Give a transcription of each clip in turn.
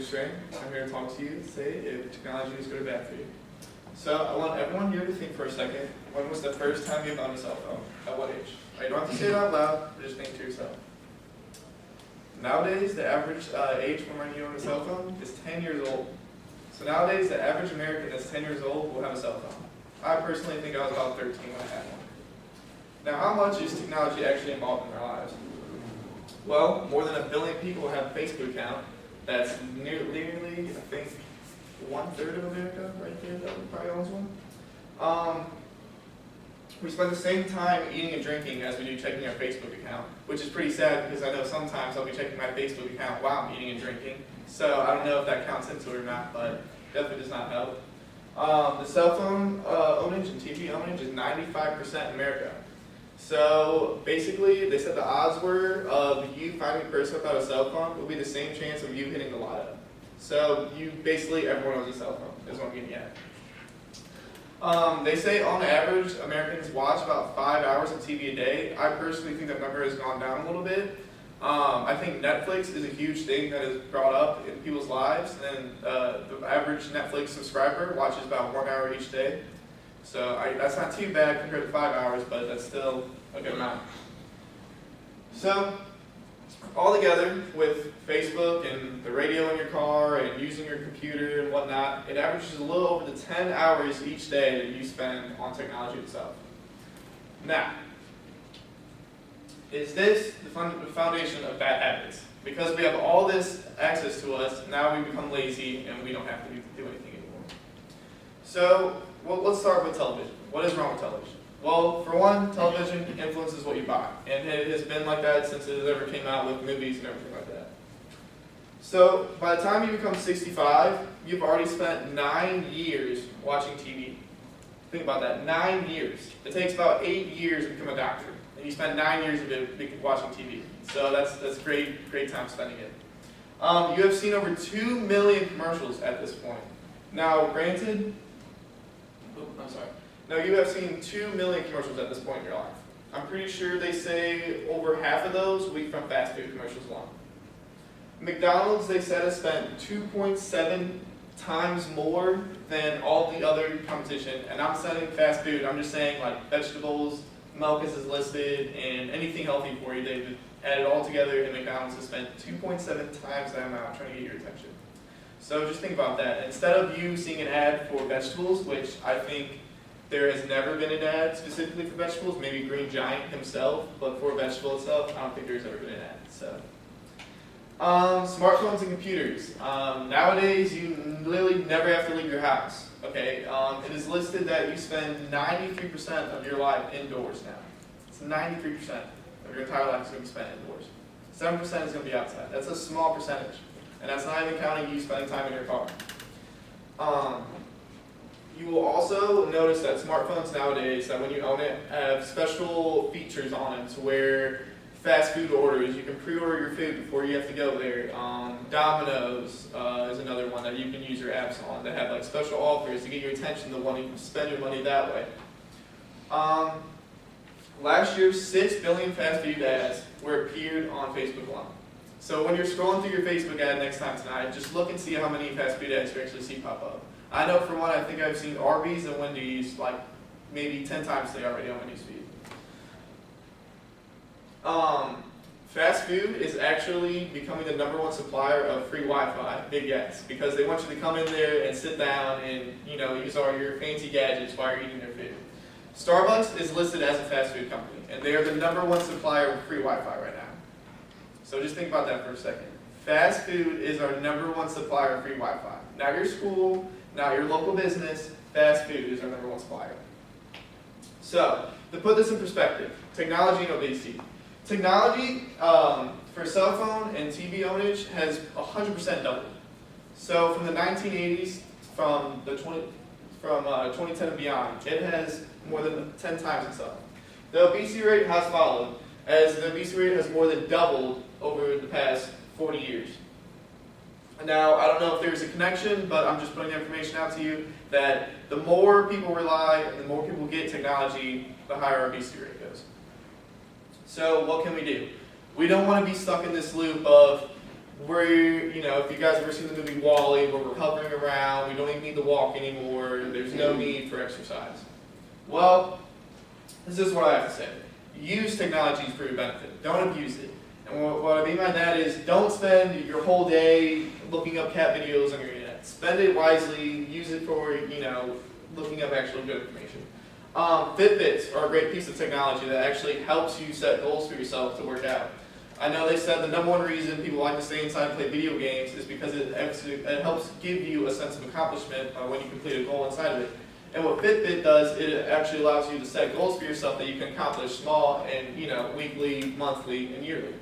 String. I'm here to talk to you today if technology is good or bad for you. So I want everyone here to think for a second, when was the first time you owned a cell phone? At what age? You don't have to say it out loud, but just think to yourself. Nowadays, the average age when you own a cell phone is 10 years old. So nowadays, the average American that's 10 years old will have a cell phone. I personally think I was about 13 when I had one. Now, how much is technology actually involved in our lives? Well, more than 1 billion people have a Facebook account. That's nearly, I think, 1/3 of America right there that probably owns one. We spend the same time eating and drinking as we do checking our Facebook account, which is pretty sad because I know sometimes I'll be checking my Facebook account while I'm eating and drinking. So I don't know if that counts into it or not, but definitely does not help. The cell phone ownage and TV ownage is 95% in America. So basically, they said the odds were of you finding a person without a cell phone would be the same chance of you hitting the lotto. So everyone owns a cell phone, is what I'm getting at. They say on average, Americans watch about 5 hours of TV a day. I personally think that number has gone down a little bit. I think Netflix is a huge thing that is brought up in people's lives, and the average Netflix subscriber watches about 1 hour each day. So that's not too bad compared to 5 hours, but that's still a good amount. So all together with Facebook and the radio in your car and using your computer and whatnot, it averages a little over the 10 hours each day that you spend on technology itself. Now, is this the foundation of bad habits? Because we have all this access to us, now we become lazy and we don't have to do anything anymore. So, let's start with television. What is wrong with television? Well, for one, television influences what you buy. And it has been like that since it ever came out with movies and everything like that. So, by the time you become 65, you've already spent 9 years watching TV. Think about that, 9 years. It takes about 8 years to become a doctor. And you spend 9 years of it watching TV. So that's great time spending it. You have seen over 2 million commercials at this point. Now, granted, Now, you have seen 2 million commercials at this point in your life. I'm pretty sure they say over half of those will be from fast food commercials alone. McDonald's, they said, has spent 2.7 times more than all the other competition. And I'm saying fast food, I'm just saying like vegetables, milk is listed, and anything healthy for you. They've added all together, and McDonald's has spent 2.7 times that amount trying to get your attention. So just think about that. Instead of you seeing an ad for vegetables, which I think there has never been an ad specifically for vegetables, maybe Green Giant himself, but for a vegetable itself, I don't think there's ever been an ad. So, smartphones and computers. Nowadays, you literally never have to leave your house. Okay, it is listed that you spend 93% of your life indoors now. It's 93% of your entire life is going to be spent indoors. 7% is going to be outside. That's a small percentage, and that's not even counting you spending time in your car. You will also notice that smartphones nowadays, that when you own it, have special features on them to where fast food orders, you can pre-order your food before you have to go there. Domino's is another one that you can use your apps on that have like special offers to get your attention to wanting to spend your money that way. Last year, 6 billion fast food ads appeared on Facebook alone. So when you're scrolling through your Facebook ad next time tonight, just look and see how many fast food ads you actually see pop up. I know for one, I think I've seen Arby's and Wendy's like maybe 10 times today already on my newsfeed. Fast food is actually becoming the #1 supplier of free Wi-Fi, big yes, because they want you to come in there and sit down and use all your fancy gadgets while you're eating their food. Starbucks is listed as a fast food company, and they are the #1 supplier of free Wi-Fi right now. So just think about that for a second. Fast food is our #1 supplier of free Wi-Fi. Not your school, not your local business, fast food is our #1 supplier. So, to put this in perspective, technology and obesity. Technology for cell phone and TV ownage has 100% doubled. So from the 1980s, from 2010 and beyond, it has more than 10 times itself. The obesity rate has followed, as the obesity rate has more than doubled over the past 40 years. Now, I don't know if there's a connection, but I'm just putting the information out to you that the more people rely, the more people get technology, the higher our obesity rate goes. So what can we do? We don't want to be stuck in this loop of Where, you know, if you guys have ever seen the movie WALL-E, where we're hovering around, we don't even need to walk anymore, there's no need for exercise. Well, this is what I have to say. Use technology for your benefit. Don't abuse it. And what I mean by that is, don't spend your whole day looking up cat videos on your internet. Spend it wisely. Use it for, you know, looking up actual good information. Fitbits are a great piece of technology that actually helps you set goals for yourself to work out. I know they said the number one reason people like to stay inside and play video games is because it helps give you a sense of accomplishment when you complete a goal inside of it. And what Fitbit does, it actually allows you to set goals for yourself that you can accomplish small and, you know, weekly, monthly, and yearly.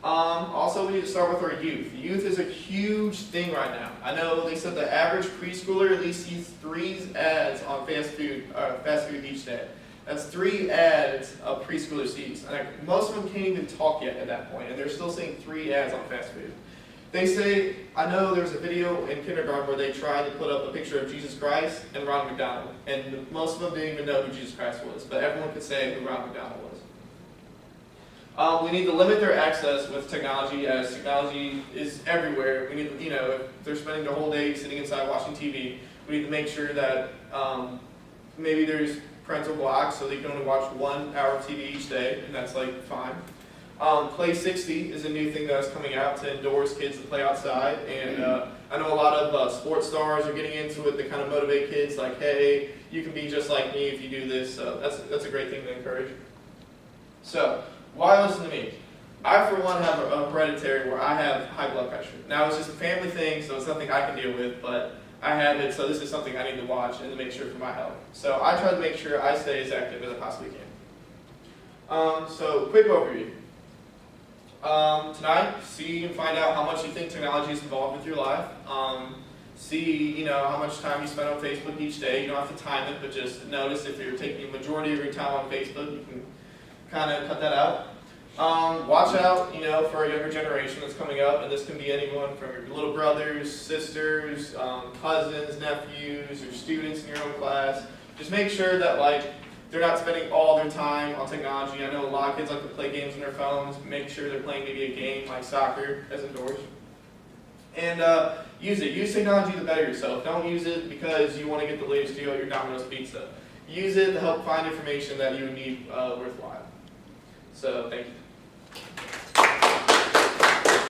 Also, we need to start with our youth. Youth is a huge thing right now. I know they said the average preschooler at least sees 3 ads on fast food each day. That's 3 ads a preschooler sees. And most of them can't even talk yet at that point, and they're still seeing 3 ads on fast food. They say, I know there was a video in kindergarten where they tried to put up a picture of Jesus Christ and Ronald McDonald, and most of them didn't even know who Jesus Christ was, but everyone could say who Ronald McDonald was. We need to limit their access with technology, as technology is everywhere. We need, you know, if they're spending their whole day sitting inside watching TV, we need to make sure that maybe there's parental blocks so they can only watch 1 hour of TV each day, and that's like fine. Play 60 is a new thing that's coming out to endorse kids to play outside, and I know a lot of sports stars are getting into it to kind of motivate kids, like, hey, you can be just like me if you do this, so that's a great thing to encourage. So, why listen to me? I, for one, have a hereditary where I have high blood pressure. Now, it's just a family thing, so it's nothing I can deal with, but I have it, so this is something I need to watch and to make sure for my health. So I try to make sure I stay as active as I possibly can. So, quick overview. Tonight, see and find out how much you think technology is involved with your life. See, you know, how much time you spend on Facebook each day. You don't have to time it, but just notice if you're taking the majority of your time on Facebook, you can kind of cut that out. Watch out, you know, for a younger generation that's coming up, and this can be anyone from your little brothers, sisters, cousins, nephews, or students in your own class. Just make sure that, like, they're not spending all their time on technology. I know a lot of kids like to play games on their phones. Make sure they're playing maybe a game like soccer as indoors. And use it. Use technology to better yourself. Don't use it because you want to get the latest deal at your Domino's pizza. Use it to help find information that you need worthwhile. So, thank you.